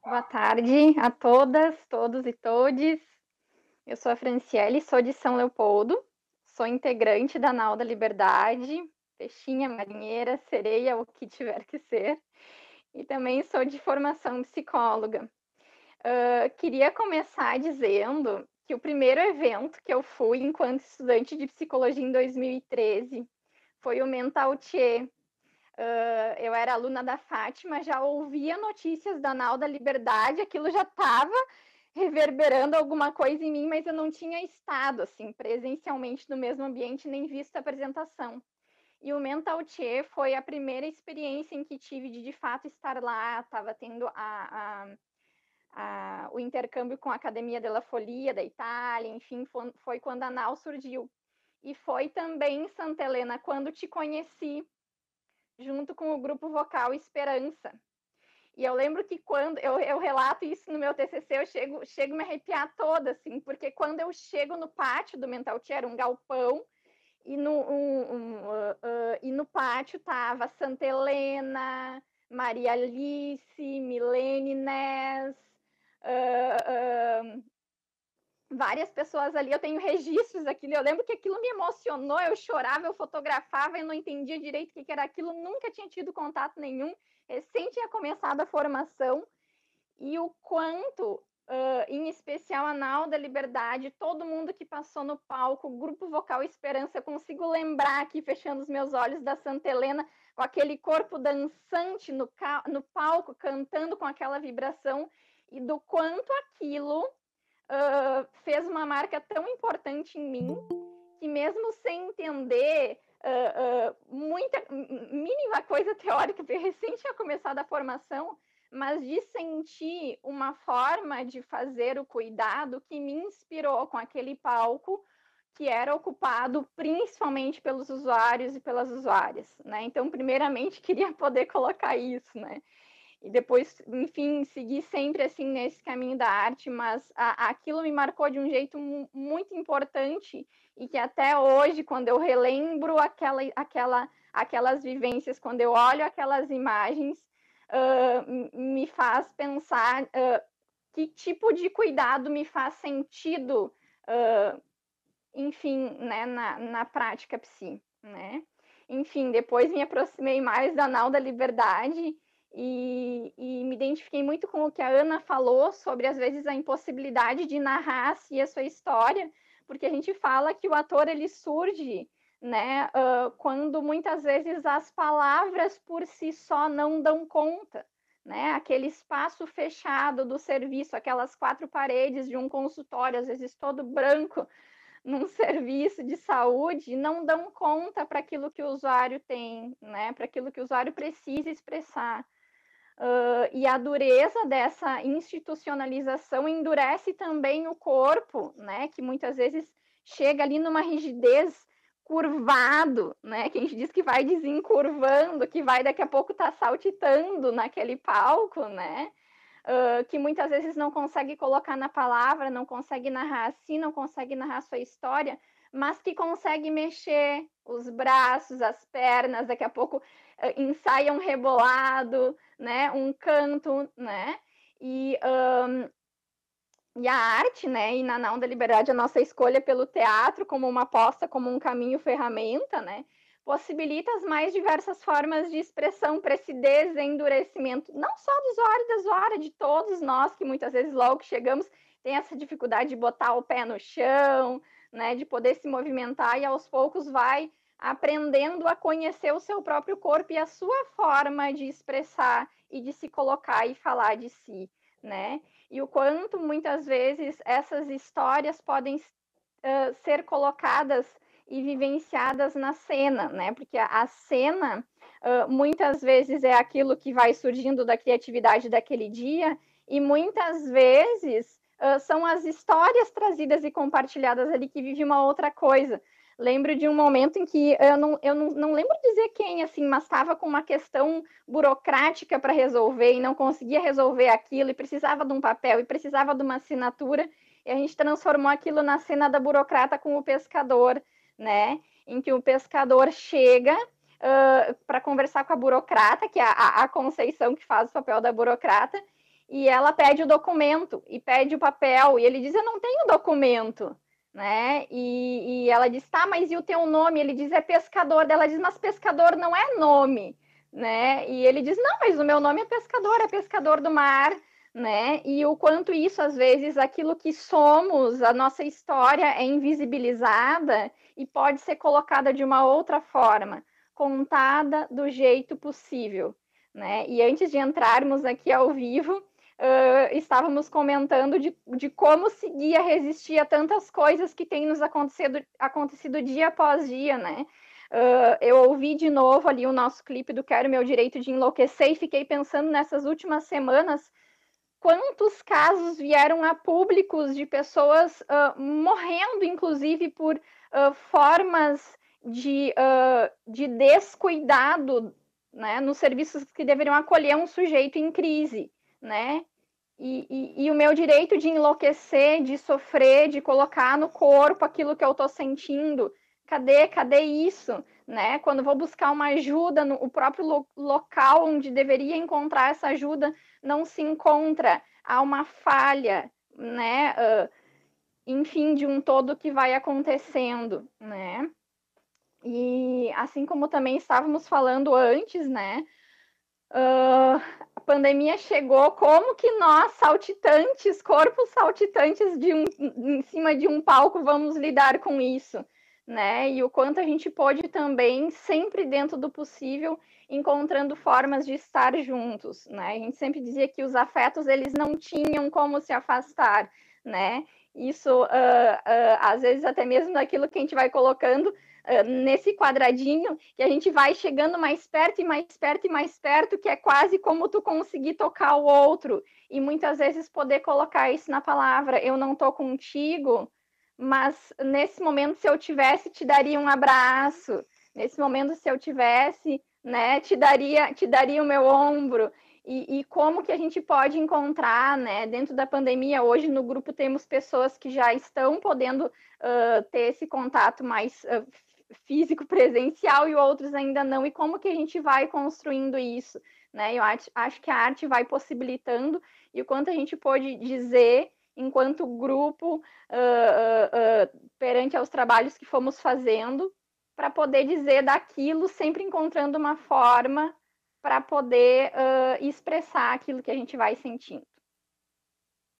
Boa tarde a todas, todos e todes. Eu sou a Franciele, sou de São Leopoldo, sou integrante da Nau da Liberdade, peixinha, marinheira, sereia, o que tiver que ser, e também sou de formação psicóloga. Queria começar dizendo que o primeiro evento que eu fui enquanto estudante de psicologia em 2013 foi o Mental Tchê. Eu era aluna da Fátima, já ouvia notícias da Nau da Liberdade, aquilo já estava reverberando alguma coisa em mim, mas eu não tinha estado assim presencialmente no mesmo ambiente nem visto a apresentação. E o Mental Tchê foi a primeira experiência em que tive de fato estar lá, estava tendo o intercâmbio com a Academia della Folia da Itália, enfim, foi quando a Nau surgiu. E foi também em Santa Helena quando te conheci, junto com o grupo vocal Esperança. E eu lembro que quando eu relato isso no meu TCC, eu chego a me arrepiar toda, assim, porque quando eu chego no pátio do Mental Tchê, era um galpão, e no pátio tava Santa Helena, Maria Alice, Milene Ness, várias pessoas ali, eu tenho registros daquilo, eu lembro que aquilo me emocionou, eu chorava, eu fotografava, eu não entendia direito o que era aquilo, nunca tinha tido contato nenhum, recém tinha começado a formação, e o quanto, em especial a Nau da Liberdade, todo mundo que passou no palco, o Grupo Vocal Esperança, eu consigo lembrar aqui, fechando os meus olhos, da Santa Helena, com aquele corpo dançante no palco, cantando com aquela vibração, e do quanto aquilo fez uma marca tão importante em mim, que mesmo sem entender muita mínima coisa teórica, porque recém tinha começado a formação, mas de sentir uma forma de fazer o cuidado que me inspirou com aquele palco que era ocupado principalmente pelos usuários e pelas usuárias, né? Então, primeiramente, queria poder colocar isso, né? E depois, enfim, seguir sempre assim nesse caminho da arte, mas aquilo me marcou de um jeito muito importante e que até hoje, quando eu relembro aquelas vivências, quando eu olho aquelas imagens, me faz pensar que tipo de cuidado me faz sentido, enfim, né, na prática psi, né? Enfim, depois me aproximei mais da Nau da Liberdade e me identifiquei muito com o que a Ana falou sobre, às vezes, a impossibilidade de narrar assim, a sua história, porque a gente fala que o ator ele surge, né, quando muitas vezes as palavras por si só não dão conta, né? Aquele espaço fechado do serviço, aquelas quatro paredes de um consultório, às vezes todo branco, num serviço de saúde, não dão conta para aquilo que o usuário tem, né? Para aquilo que o usuário precisa expressar. E a dureza dessa institucionalização endurece também o corpo, né? Que muitas vezes chega ali numa rigidez curvado, né? Que a gente diz que vai desencurvando, que vai daqui a pouco estar saltitando naquele palco, né? Que muitas vezes não consegue colocar na palavra, não consegue narrar assim, não consegue narrar sua história, mas que consegue mexer os braços, as pernas, daqui a pouco ensaia um rebolado, né, um canto, né, e a arte, né, e na Não da Liberdade, a nossa escolha pelo teatro como uma aposta, como um caminho, ferramenta, né, possibilita as mais diversas formas de expressão para esse desendurecimento, não só do usuário e da usuária, de todos nós, que muitas vezes logo que chegamos tem essa dificuldade de botar o pé no chão, né, de poder se movimentar e aos poucos vai aprendendo a conhecer o seu próprio corpo e a sua forma de expressar e de se colocar e falar de si, né? E o quanto muitas vezes essas histórias podem ser colocadas e vivenciadas na cena, né? Porque a cena muitas vezes é aquilo que vai surgindo da criatividade daquele dia e muitas vezes são as histórias trazidas e compartilhadas ali que vive uma outra coisa. Lembro de um momento em que eu não lembro dizer quem, assim, mas estava com uma questão burocrática para resolver e não conseguia resolver aquilo e precisava de um papel e precisava de uma assinatura e a gente transformou aquilo na cena da burocrata com o pescador, né? Em que o pescador chega para conversar com a burocrata, que é a Conceição que faz o papel da burocrata, e ela pede o documento e pede o papel, e ele diz: eu não tenho documento, né? E ela diz: tá, mas e o teu nome? Ele diz: é pescador. Ela diz: mas pescador não é nome, né? E ele diz: não, mas o meu nome é pescador do mar, né? E o quanto isso, às vezes, aquilo que somos, a nossa história é invisibilizada e pode ser colocada de uma outra forma, contada do jeito possível, né? E antes de entrarmos aqui ao vivo, estávamos comentando de como seguir a resistir a tantas coisas que têm nos acontecido dia após dia, né? Eu ouvi de novo ali o nosso clipe do Quero Meu Direito de Enlouquecer e fiquei pensando nessas últimas semanas quantos casos vieram a públicos de pessoas morrendo, inclusive, por formas de descuidado, né, nos serviços que deveriam acolher um sujeito em crise, né? E o meu direito de enlouquecer, de sofrer, de colocar no corpo aquilo que eu estou sentindo, cadê isso? Né? Quando vou buscar uma ajuda, o próprio local onde deveria encontrar essa ajuda não se encontra, há uma falha, né? Enfim, de um todo que vai acontecendo, né? E assim como também estávamos falando antes, né? A pandemia chegou, como que nós, saltitantes, corpos saltitantes em cima de um palco, vamos lidar com isso, né? E o quanto a gente pode também, sempre dentro do possível, encontrando formas de estar juntos, né? A gente sempre dizia que os afetos, eles não tinham como se afastar, né? Isso, às vezes, até mesmo daquilo que a gente vai colocando nesse quadradinho, que a gente vai chegando mais perto e mais perto e mais perto, que é quase como tu conseguir tocar o outro. E muitas vezes poder colocar isso na palavra: eu não tô contigo, mas nesse momento, se eu tivesse, te daria um abraço. Nesse momento, se eu tivesse, né, te daria o meu ombro. E como que a gente pode encontrar, né, dentro da pandemia, hoje no grupo temos pessoas que já estão podendo ter esse contato mais físico presencial e outros ainda não, e como que a gente vai construindo isso, né? Eu acho que a arte vai possibilitando, e o quanto a gente pode dizer enquanto grupo perante aos trabalhos que fomos fazendo, para poder dizer daquilo, sempre encontrando uma forma para poder expressar aquilo que a gente vai sentindo.